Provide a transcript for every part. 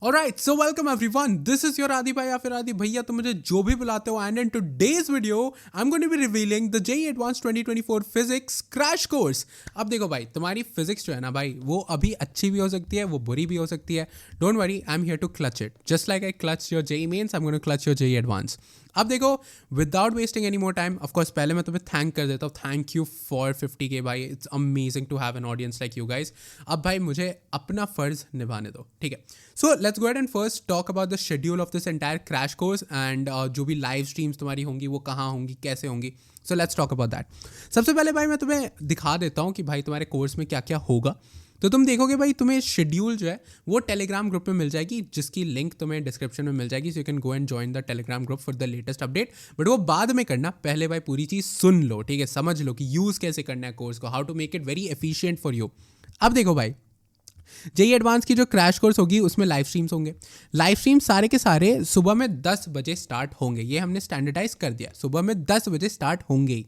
Alright, so welcome everyone. This is your Adi bhai या फिर आदि भैया, तो मुझे जो भी बुलाते हो. And in today's video, I'm going to be revealing the JEE Advanced 2024 Physics Crash Course. अब देखो भाई, तुम्हारी फिजिक्स जो है ना भाई, वो अभी अच्छी भी हो सकती है, वो बुरी भी हो सकती है. Don't worry, I'm here to clutch it. Just like I clutched your JEE Mains, I'm going to clutch your JEE Advanced. अब देखो, without wasting any more time, of course पहले मैं तुम्हें थैंक कर देता हूँ. थैंक यू फॉर 50K भाई. It's amazing to have an audience like you guys. अब भाई मुझे अपना फ़र्ज़ निभाने दो, ठीक है. So let's go ahead and first talk about the schedule of this entire crash course and जो भी लाइव स्ट्रीम्स तुम्हारी होंगी वो कहाँ होंगी, कैसे होंगी. So let's talk about that. सबसे पहले भाई मैं तुम्हें दिखा देता हूँ कि भाई तुम्हारे कोर्स में क्या क्या होगा. तो तुम देखोगे भाई, तुम्हें शेड्यूल जो है वो टेलीग्राम ग्रुप में मिल जाएगी, जिसकी लिंक तुम्हें डिस्क्रिप्शन में मिल जाएगी. So you can go and join the Telegram group for the latest update. But वो बाद में करना, पहले भाई पूरी चीज़ सुन लो, ठीक है. समझ लो कि यूज़ कैसे करना है कोर्स को, how to make it very efficient for you. अब देखो भाई, जेईई एडवांस की जो क्रैश कोर्स होगी उसमें लाइव स्ट्रीम्स होंगे. लाइव स्ट्रीम सारे के सारे सुबह में 10 बजे स्टार्ट होंगे. ये हमने स्टैंडर्डाइज कर दिया, सुबह में 10 बजे स्टार्ट होंगे ही.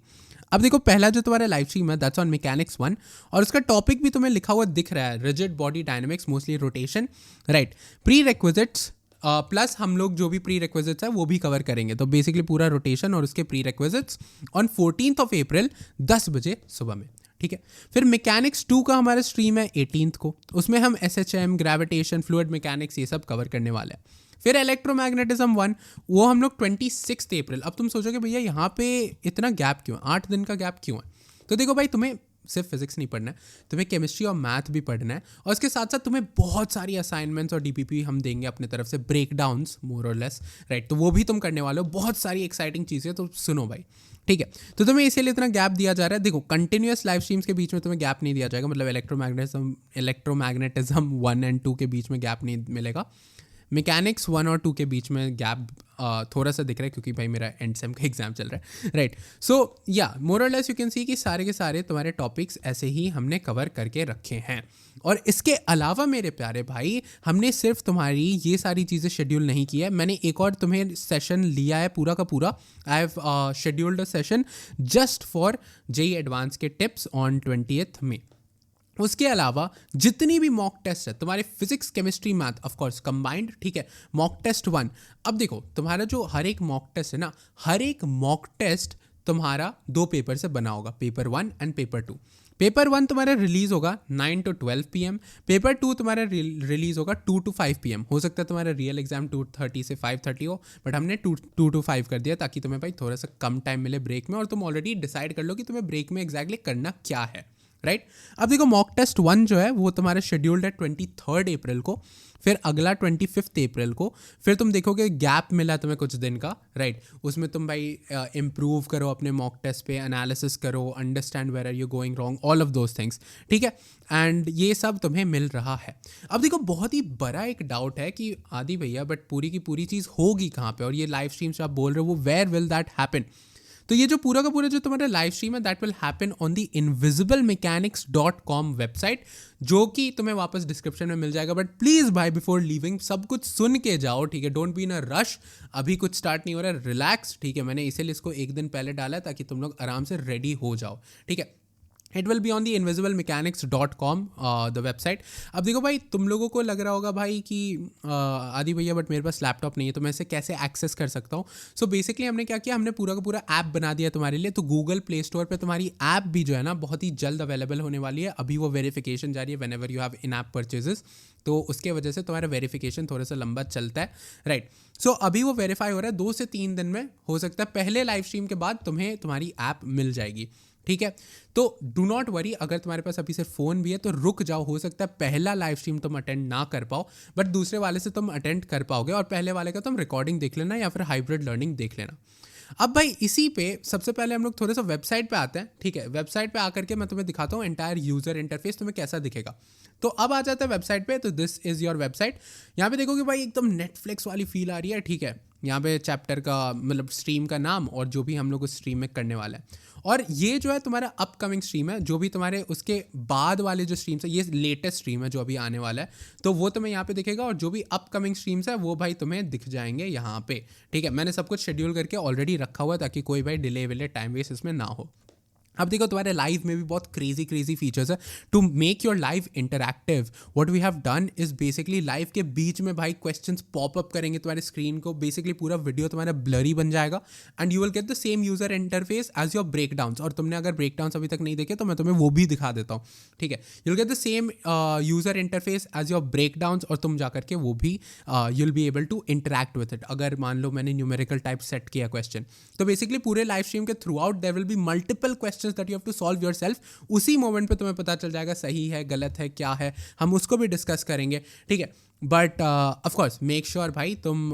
अब देखो, पहला जो तुम्हारा लाइव स्ट्रीम है दैट्स ऑन मैकेनिक्स 1, और उसका टॉपिक भी तुम्हें लिखा हुआ दिख रहा है, rigid body dynamics, mostly rotation, right. Pre requisites plus हम लोग जो भी प्री रिक्विजिट्स है वो भी कवर करेंगे. तो बेसिकली पूरा रोटेशन और उसके प्री रिक्विजिट्स ऑन 14th अप्रैल 10 बजे सुबह में, ठीक है. फिर मैकेनिक्स 2 का हमारा स्ट्रीम है 18th को. उसमें हम SHM, ग्रेविटेशन, फ्लूइड मैकेनिक्स ये सब कवर करने वाले हैं. फिर इलेक्ट्रोमैग्नेटिज्म 1, वो हम लोग 26 अप्रैल. अब तुम सोचोगे भैया यहाँ पे इतना गैप क्यों है, 8 दिन का गैप क्यों है. तो देखो भाई, तुम्हें सिर्फ फिजिक्स नहीं पढ़ना है, तुम्हें केमिस्ट्री और मैथ भी पढ़ना है, और उसके साथ साथ तुम्हें बहुत सारी असाइनमेंट्स और DPP हम देंगे अपने तरफ से, ब्रेक डाउन्स मोर और लेस, राइट. तो वो भी तुम करने वाले हो. बहुत सारी एक्साइटिंग चीज़ें, तो सुनो भाई, ठीक है. तो तुम्हें इसीलिए इतना गैप दिया जा रहा है. देखो, कंटिन्यूस लाइव स्ट्रीम्स के बीच में तुम्हें गैप नहीं दिया जाएगा, मतलब इलेक्ट्रोमैग्नेटिज्म 1 और 2 के बीच में गैप नहीं मिलेगा. मैकेनिक्स 1 और 2 के बीच में गैप थोड़ा सा दिख रहा है, क्योंकि भाई मेरा एंड सेम का एग्जाम चल रहा है, राइट. सो या मोर और लेस यू कैन सी कि सारे के सारे तुम्हारे टॉपिक्स ऐसे ही हमने कवर करके रखे हैं. और इसके अलावा मेरे प्यारे भाई, हमने सिर्फ तुम्हारी ये सारी चीज़ें शेड्यूल नहीं की है, मैंने एक और तुम्हें सेशन लिया है पूरा का पूरा. I have scheduled a session just for JEE advance के टिप्स ऑन 20th में. उसके अलावा जितनी भी मॉक टेस्ट है तुम्हारे physics, chemistry, math, of course combined, ठीक है. मॉक टेस्ट 1, अब देखो तुम्हारा जो हर एक मॉक टेस्ट है ना, हर एक मॉक टेस्ट तुम्हारा 2 पेपर से बना होगा, पेपर 1 एंड पेपर 2. पेपर 1 तुम्हारा रिलीज होगा 9 to 12 PM. पेपर 2 तुम्हारा रिलीज होगा 2 to 5 PM. हो सकता है तुम्हारा रियल एग्जाम 2:30 से 5:30 हो, बट हमने 2 to 5 कर दिया ताकि तुम्हें भाई थोड़ा सा कम टाइम मिले ब्रेक में, और तुम ऑलरेडी डिसाइड कर लो कि तुम्हें ब्रेक में एग्जैक्टली करना क्या है, राइट. अब देखो, मॉक टेस्ट 1 जो है वो तुम्हारा शेड्यूल्ड है 23 अप्रैल को. फिर अगला 25 अप्रैल को. फिर तुम देखोगे गैप मिला तुम्हें कुछ दिन का, राइट. उसमें तुम भाई इम्प्रूव करो अपने मॉक टेस्ट पे, एनालिसिस करो, understand where are you going wrong, all of those things, ठीक है. एंड ये सब तुम्हें मिल रहा है. अब देखो, बहुत ही बड़ा एक डाउट है कि आदि भैया बट पूरी की पूरी चीज़ होगी कहाँ पे, और ये लाइव स्ट्रीम्स आप बोल रहे हो वो वेयर विल दैट हैपन. तो ये जो पूरा का पूरा जो तुम्हारा लाइव स्ट्रीम है that will happen on the invisiblemechanics.com website, जो कि तुम्हें वापस डिस्क्रिप्शन में मिल जाएगा. बट प्लीज़ भाई, बिफोर लीविंग सब कुछ सुन के जाओ, ठीक है. Don't be in a rush, अभी कुछ स्टार्ट नहीं हो रहा है, रिलैक्स, ठीक है. मैंने इसीलिए इसको एक दिन पहले डाला है ताकि तुम लोग आराम से रेडी हो जाओ, ठीक है. It will be on the invisiblemechanics.com the website. अब देखो भाई, तुम लोगों को लग रहा होगा भाई कि आदि भैया बट मेरे पास लैपटॉप नहीं है, तो मैं इसे कैसे एक्सेस कर सकता हूँ. सो बेसिकली हमने क्या किया, हमने पूरा का पूरा ऐप बना दिया तुम्हारे लिए. तो गूगल प्ले स्टोर पे तुम्हारी ऐप भी जो है ना बहुत ही जल्द अवेलेबल होने वाली है. अभी वो वेरिफिकेशन जारी है when ever you have in app purchases, तो उसके वजह से तुम्हारा वेरिफिकेशन थोड़ा सा लंबा चलता है, राइट. सो अभी वो वेरीफाई हो रहा है, 2 से 3 दिन में हो सकता है. पहले लाइव स्ट्रीम के बाद तुम्हें तुम्हारी ऐप मिल जाएगी, ठीक है. तो डू नॉट वरी, अगर तुम्हारे पास अभी सिर्फ फ़ोन भी है तो रुक जाओ. हो सकता है पहला लाइव स्ट्रीम तुम अटेंड ना कर पाओ, बट दूसरे वाले से तुम अटेंड कर पाओगे, और पहले वाले का तुम रिकॉर्डिंग देख लेना या फिर हाइब्रिड लर्निंग देख लेना. अब भाई इसी पे सबसे पहले हम लोग थोड़ा सा वेबसाइट पे आते हैं, ठीक है. वेबसाइट पे आकर के मैं तुम्हें दिखाता हूँ एंटायर यूज़र इंटरफेस तुम्हें कैसा दिखेगा. तो अब आ जाता है वेबसाइट पे. तो दिस इज़ योर वेबसाइट. यहाँ पे देखोगे भाई एकदम नेटफ्लिक्स वाली फील आ रही है, ठीक है. यहाँ पे चैप्टर का मतलब स्ट्रीम का नाम और जो भी हम लोग उस स्ट्रीम में करने वाला है. और ये जो है तुम्हारा अपकमिंग स्ट्रीम है, जो भी तुम्हारे उसके बाद वाले जो स्ट्रीम्स है, ये लेटेस्ट स्ट्रीम है जो अभी आने वाला है, तो वो तुम्हें यहाँ पे दिखेगा. और जो भी अपकमिंग स्ट्रीम्स है वो भाई तुम्हें दिख जाएंगे यहाँ पे, ठीक है. मैंने सब कुछ शेड्यूल करके ऑलरेडी रखा हुआ है ताकि कोई भाई डिले विले टाइम वेस्ट इसमें ना हो. अब देखो तुम्हारे लाइव में भी बहुत क्रेजी फीचर्स है to make your live interactive. What we have done is basically live के बीच में भाई क्वेश्चंस पॉप अप करेंगे तुम्हारे स्क्रीन को, बेसिकली पूरा वीडियो तुम्हारा ब्लरी बन जाएगा and you will get the same user interface as your breakdowns. और तुमने अगर ब्रेक डाउन्स अभी तक नहीं देखे तो मैं तुम्हें वो भी दिखा देता हूँ, ठीक है। You will get the same user interface as your breakdowns और तुम जाकर के वो भी you will be able to interact with it. अगर मान लो मैंने न्यूमेरिकल टाइप सेट किया क्वेश्चन, तो बेसिकली पूरे लाइव स्ट्रीम के throughout there will be multiple questions that you have to solve yourself. उसी मोमेंट पे तुम्हें पता चल जाएगा सही है गलत है क्या है, हम उसको भी डिस्कस करेंगे, ठीक है। बट ऑफकोर्स मेक श्योर भाई तुम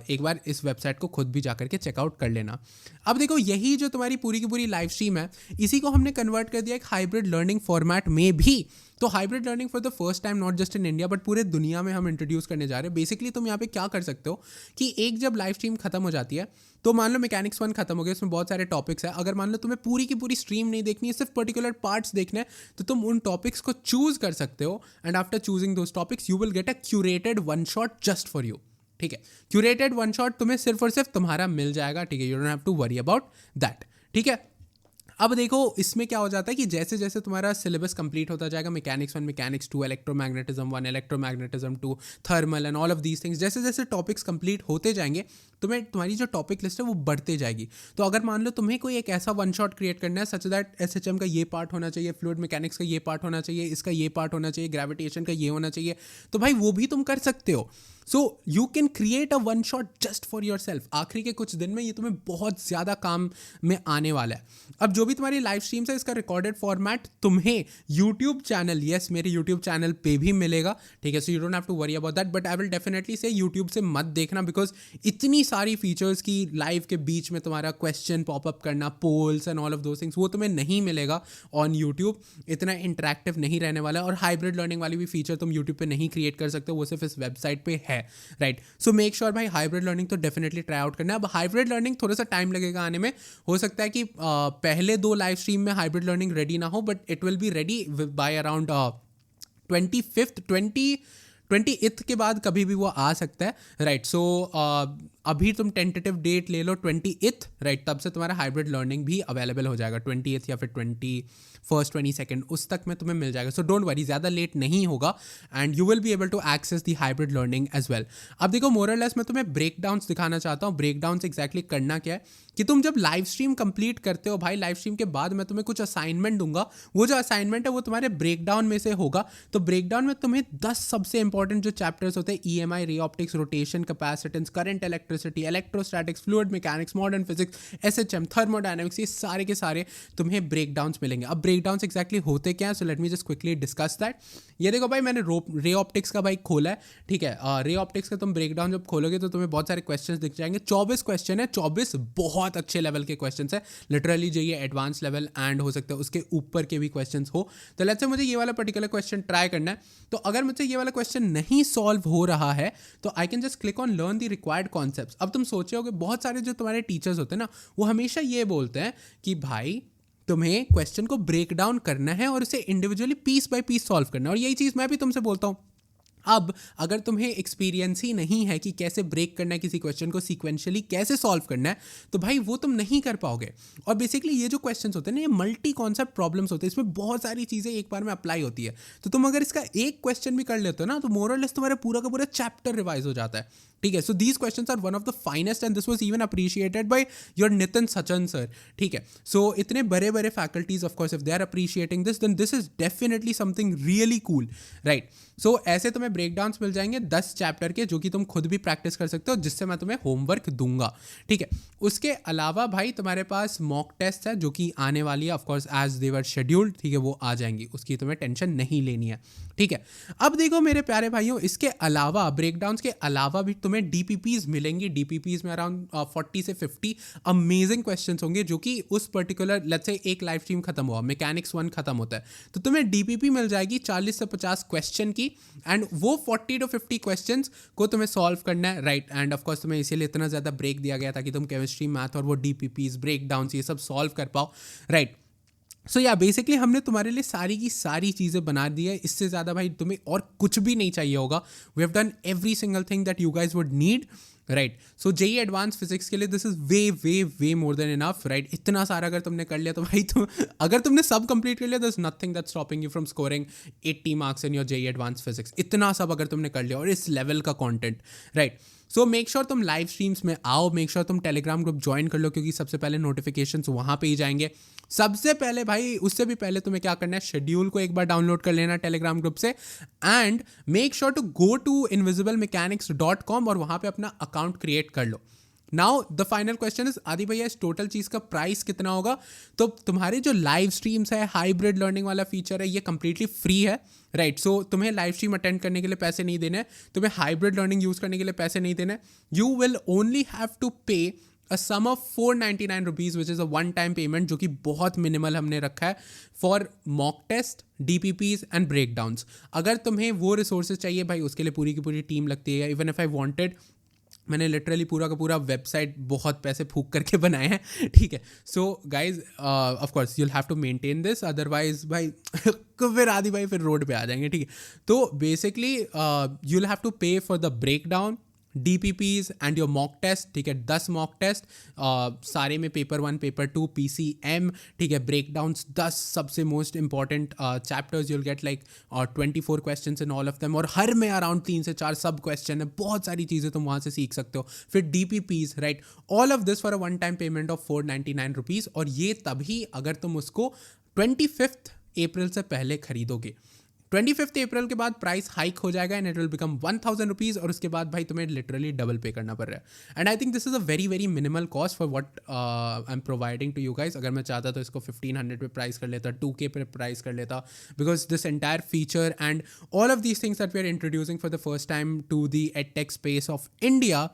एक बार इस वेबसाइट को खुद भी जाकर के चेकआउट कर लेना। अब देखो यही जो तुम्हारी पूरी की पूरी लाइव स्ट्रीम है, इसी को हमने कन्वर्ट कर दिया एक हाइब्रिड लर्निंग फॉर्मेट में भी। तो hybrid learning for the first time not just in India but पूरे दुनिया में हम इंट्रोड्यूस करने जा रहे हैं। बेसिकली तुम यहाँ पे क्या कर सकते हो कि एक जब लाइव स्ट्रीम खत्म हो जाती है, तो मान लो मैकेनिक्स 1 खत्म हो गया, उसमें बहुत सारे टॉपिक्स है, अगर मान लो तुम्हें पूरी की पूरी स्ट्रीम नहीं देखनी है, सिर्फ पर्टिकुलर पार्ट्स देखने हैं, तो तुम उन टॉपिक्स को चूज कर सकते हो and after choosing those topics you will get a curated one shot just for you, ठीक है। क्यूरेटेड वन शॉट तुम्हें सिर्फ और सिर्फ तुम्हारा मिल जाएगा, ठीक है। You don't have to worry about that, ठीक है। अब देखो इसमें क्या हो जाता है कि जैसे जैसे तुम्हारा सिलेबस कंप्लीट होता जाएगा, mechanics 1, mechanics 2, electromagnetism 1, electromagnetism 2, thermal and all of these things, जैसे जैसे टॉपिक्स कंप्लीट होते जाएंगे तुम्हारी जो टॉपिक लिस्ट है वो बढ़ते जाएगी। तो अगर मान लो तुम्हें कोई एक ऐसा वन शॉट क्रिएट करना है सच दैट एसएचएम का ये पार्ट होना चाहिए, फ्लूइड मैकेनिक्स का ये पार्ट होना चाहिए, इसका ये पार्ट होना चाहिए, ग्रेविटेशन का ये होना चाहिए, तो भाई वो भी तुम कर सकते हो। So you can create a one shot just for your self. आखिरी के कुछ दिन में ये तुम्हें बहुत ज़्यादा काम में आने वाला है। अब जो भी तुम्हारी लाइव स्ट्रीम्स है इसका रिकॉर्डेड फॉर्मेट तुम्हें यूट्यूब चैनल, यस मेरे यूट्यूब चैनल पे भी मिलेगा, ठीक है। So you don't have to worry about that, but I will definitely say YouTube से मत देखना, बिकॉज इतनी सारी फीचर्स की लाइव के बीच में तुम्हारा क्वेश्चन पॉपअप करना, polls and all of those things, वो तुम्हें नहीं मिलेगा ऑन यूट्यूब। इतना इंटरेक्टिव नहीं रहने वाला है, और हाइब्रिड लर्निंग वाली भी फीचर तुम यूट्यूब पे नहीं क्रिएट कर सकते, वो सिर्फ इस वेबसाइट पे है, राइट। सो मेक श्योर भाई हाइब्रिड लर्निंग तो डेफिनेटली ट्राई आउट करना है। अब हाइब्रिड लर्निंग थोड़ा सा टाइम लगेगा आने में, हो सकता है कि पहले 2 लाइव स्ट्रीम में हाइब्रिड लर्निंग रेडी ना हो, but it will be ready by around 20th के बाद कभी भी वो आ सकता है, राइट। सो अभी तुम टेंटेटिव डेट ले लो 20th, राइट, तब से तुम्हारा हाइब्रिड लर्निंग भी अवेलेबल हो जाएगा 20th या फिर 21st 22nd, उस तक में तुम्हें मिल जाएगा। सो डोंट वरी, ज़्यादा लेट नहीं होगा and you will be able to access the hybrid learning as well. अब देखो मोरलेस मैं तुम्हें ब्रेक डाउन्स दिखाना चाहता हूँ। ब्रेक डाउन्स एग्जैक्टली करना क्या है कि तुम जब लाइव स्ट्रीम कंप्लीट करते हो भाई, लाइव स्ट्रीम के बाद मैं तुम्हें कुछ असाइनमेंट दूंगा, वो जो असाइनमेंट है वो तुम्हारे ब्रेक डाउन में से होगा। तो ब्रेक डाउन में तुम्हें 10 सबसे इंपॉर्टेंट जो चैप्टर्स होते हैं, EMI, ray optics, rotation, capacitance, current electricity, electrostatics, fluid mechanics, modern physics, SHM, thermodynamics, ये सारे के सारे तुम्हें ब्रेक डाउन्स मिलेंगे। अब ब्रेक डाउन्स एग्जैक्टली होते क्या है, so let me just quickly discuss that. ये देखो भाई मैंने रे ऑप्टिक्स का भाई खोला है, ठीक है। रे ऑप्टिक्स का तुम ब्रेक डाउन जब खोलोगे तो तुम्हें बहुत सारे क्वेश्चंस दिख जाएंगे। 24 क्वेश्चन है, 24 बहुत अच्छे लेवल के क्वेश्चंस है, लिटरली जो ये एडवांस लेवल एंड हो सकता है उसके ऊपर के भी क्वेश्चंस हो। तो लेट्स से मुझे ये वाला पर्टिकुलर क्वेश्चन ट्राई करना है, तो अगर मुझे ये वाला क्वेश्चन नहीं सॉल्व हो रहा है तो I can just click on learn the required concepts. अब तुम सोचे होगे बहुत सारे जो तुम्हारे टीचर्स होते हैं ना, वो हमेशा ये बोलते हैं कि भाई तुम्हें क्वेश्चन को ब्रेक डाउन करना है और उसे individually piece by piece solve करना है, और यही चीज़ मैं भी तुमसे बोलता हूँ। अब अगर तुम्हें एक्सपीरियंस ही नहीं है कि कैसे ब्रेक करना है किसी क्वेश्चन को, सीक्वेंशियली कैसे सॉल्व करना है, तो भाई वो तुम नहीं कर पाओगे। और बेसिकली ये जो क्वेश्चंस होते हैं ना, ये मल्टी कॉन्सेप्ट प्रॉब्लम्स होते हैं, इसमें बहुत सारी चीज़ें एक बार में अप्लाई होती है। तो तुम अगर इसका एक क्वेश्चन भी कर लेते हो ना, तो मोर और लेस तुम्हारा पूरा का पूरा चैप्टर रिवाइज हो जाता है, ठीक है। So these questions are one of the finest and this was even appreciated by your Nitin Sachan sir, ठीक है। सो इतने बड़े बड़े faculties, of course if they are appreciating this, then this is definitely something really cool, right. So ऐसे तुम्हें break downs मिल जाएंगे 10 chapter के, जो कि तुम खुद भी प्रैक्टिस कर सकते हो, जिससे मैं तुम्हें होमवर्क दूंगा, ठीक है। उसके अलावा भाई तुम्हारे पास मॉक टेस्ट है जो कि आने वाली है, of course as they were scheduled, ठीक है, वो आ जाएंगी, उसकी तुम्हें टेंशन नहीं लेनी है, ठीक है। अब देखो मेरे प्यारे भाइयों, इसके अलावा ब्रेक डाउन्स के अलावा भी तुम्हें DPPs मिलेंगी। DPPs में अराउंड 40 से 50 अमेजिंग क्वेश्चन होंगे, जो कि उस पर्टिकुलर लेट्स से एक लाइव स्ट्रीम खत्म हुआ, मैकेनिक्स 1 खत्म होता है, तो तुम्हें DPP मिल जाएगी 40 से 50 क्वेश्चन की, एंड वो 40 to 50 क्वेश्चंस को तुम्हें सॉल्व करना है, राइट। एंड ऑफ कोर्स तुम्हें इसीलिए इतना ज़्यादा ब्रेक दिया गया था कि तुम केमिस्ट्री, मैथ और वो DPPs, ब्रेक डाउन्स, ये सब सॉल्व कर पाओ, राइट। सो या बेसिकली हमने तुम्हारे लिए सारी की सारी चीज़ें बना दी है, इससे ज़्यादा भाई तुम्हें और कुछ भी नहीं चाहिए होगा। We have done every single thing that you guys would need. Right. So JEE advance physics के लिए this is way way way more than enough, right. इतना सारा अगर तुमने कर लिया तो भाई तुम, अगर तुमने सब कंप्लीट कर लिया, there is nothing that stopping you from scoring 80 marks in your JEE advance physics. इतना सब अगर तुमने कर लिया और इस लेवल का content, right. So make sure तुम लाइव स्ट्रीम्स में आओ, मेक श्योर तुम टेलीग्राम ग्रुप ज्वाइन कर लो, क्योंकि सबसे पहले नोटिफिकेशन वहाँ पे ही जाएंगे सबसे पहले भाई। उससे भी पहले तुम्हें क्या करना है, शेड्यूल को एक बार डाउनलोड कर लेना टेलीग्राम ग्रुप से, and make sure to go to invisiblemechanics.com और वहाँ पे अपना अकाउंट क्रिएट कर लो। Now the final question is, Aadi भैया इस टोटल चीज़ का प्राइस कितना होगा? तो तुम्हारी जो लाइव स्ट्रीम्स है, हाइब्रिड लर्निंग वाला फीचर है, ये कंप्लीटली फ्री है, राइट। सो तुम्हें लाइव स्ट्रीम अटेंड करने के लिए पैसे नहीं देने, तुम्हें हाइब्रिड लर्निंग यूज़ करने के लिए पैसे नहीं देने। You will only have to pay a sum of 499 rupees which is a one time payment, जो कि बहुत मिनिमल हमने रखा है for mock test, DPPs and breakdowns. अगर तुम्हें वो रिसोर्सेज चाहिए भाई, उसके लिए पूरी की पूरी टीम लगती है। इवन इफ आई वांटेड, मैंने लिटरली पूरा का पूरा वेबसाइट बहुत पैसे फूक करके बनाए हैं, ठीक है। So guys of course you'll have to maintain this, otherwise भाई फिर आदि भाई फिर रोड पे आ जाएंगे, ठीक है। तो basically you'll have to pay for the breakdown, DPPs and your mock test, ठीक है। 10 मॉक टेस्ट सारे में पेपर 1, पेपर 2, PCM, ठीक है। ब्रेक डाउन्स 10 सबसे most important chapters, you'll get like 24 question in all of them, और हर में around 3 से 4 सब क्वेश्चन है। बहुत सारी चीज़ें तुम वहाँ से सीख सकते हो। फिर DPPs, right, all of this for a one time payment of 499 rupees, और ये तभी अगर तुम उसको 25 अप्रैल से पहले खरीदोगे। 25 अप्रैल के बाद प्राइस हाइक हो जाएगा and it will become 1000 rupees, और उसके बाद भाई तुम्हें लिटरली डबल पे करना पड़ रहा है। And I think this is a very very minimal cost for what I am providing to you guys. अगर मैं चाहता तो इसको 1500 पे प्राइस कर लेता, 2K पे प्राइस कर लेता, because this entire feature and all of these things that we are introducing for the first time to the edtech space of India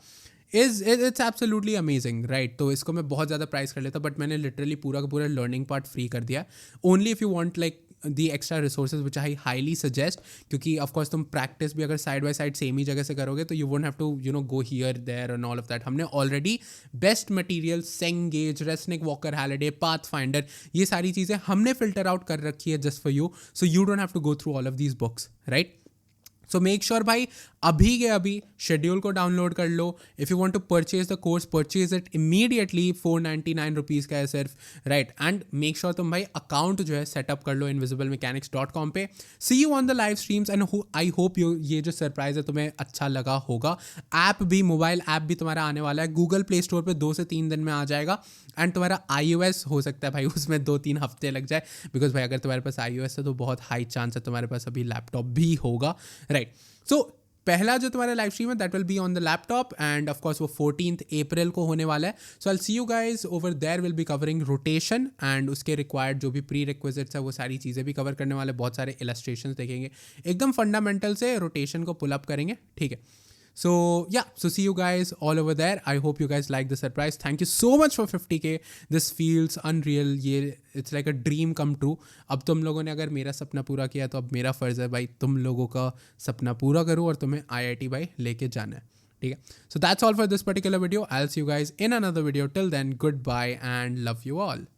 it's absolutely amazing, right. तो इसको मैं बहुत ज़्यादा प्राइस कर लेता, बट मैंने लिटरली पूरा का पूरा लर्निंग पार्ट फ्री कर दिया। Only if you want like the extra resources which I highly suggest, क्योंकि ऑफकोर्स तुम प्रैक्टिस भी अगर साइड बाय साइड सेम ही जगह से करोगे तो you won't have to go here there and all of that. हमने already best material, Cengage, Resnick Walker Halliday, Pathfinder, ये सारी चीज़ें हमने फिल्टर आउट कर रखी है just for you, so you don't have to go through all of these books, right. So make sure भाई अभी के अभी शेड्यूल को डाउनलोड कर लो। If you want to purchase the course, purchase it immediately, 499 rupees का है सिर्फ, राइट। एंड मेक श्योर तुम भाई अकाउंट जो है सेटअप कर लो invisiblemechanics.com पे। See you on the live streams and I hope ये जो सरप्राइज है तुम्हें अच्छा लगा होगा। ऐप भी, मोबाइल ऐप भी तुम्हारा आने वाला है, गूगल प्ले स्टोर पे 2 से 3 दिन में आ जाएगा। एंड तुम्हारा iOS हो सकता है भाई उसमें 2-3 हफ्ते लग जाए, बिकॉज भाई अगर तुम्हारे पास iOS है तो बहुत हाई चांस है तुम्हारे पास अभी लैपटॉप भी होगा, राइट। सो पहला जो तुम्हारा लाइव स्ट्रीम है that will be on the laptop, and of course वो 14 अप्रैल को होने वाला है। So I see you guys over there, will be covering rotation and उसके रिक्वायर्ड जो भी प्री रिक्विजिट्स है वो सारी चीज़ें भी कवर करने वाले, बहुत सारे इलस्ट्रेशंस देखेंगे, एकदम फंडामेंटल से रोटेशन को पुल अप करेंगे, ठीक है। So yeah, so see you guys all over there. I hope you guys like the surprise. Thank you so much for 50K. This feels unreal. ये it's like a dream come true. अब तुम लोगों ने अगर मेरा सपना पूरा किया तो अब मेरा फ़र्ज़ है भाई तुम लोगों का सपना पूरा करूँ और तुम्हें IIT भाई लेके जाना है, ठीक है। So that's all for this particular video. I'll see you guys in another video. Till then, goodbye and love you all.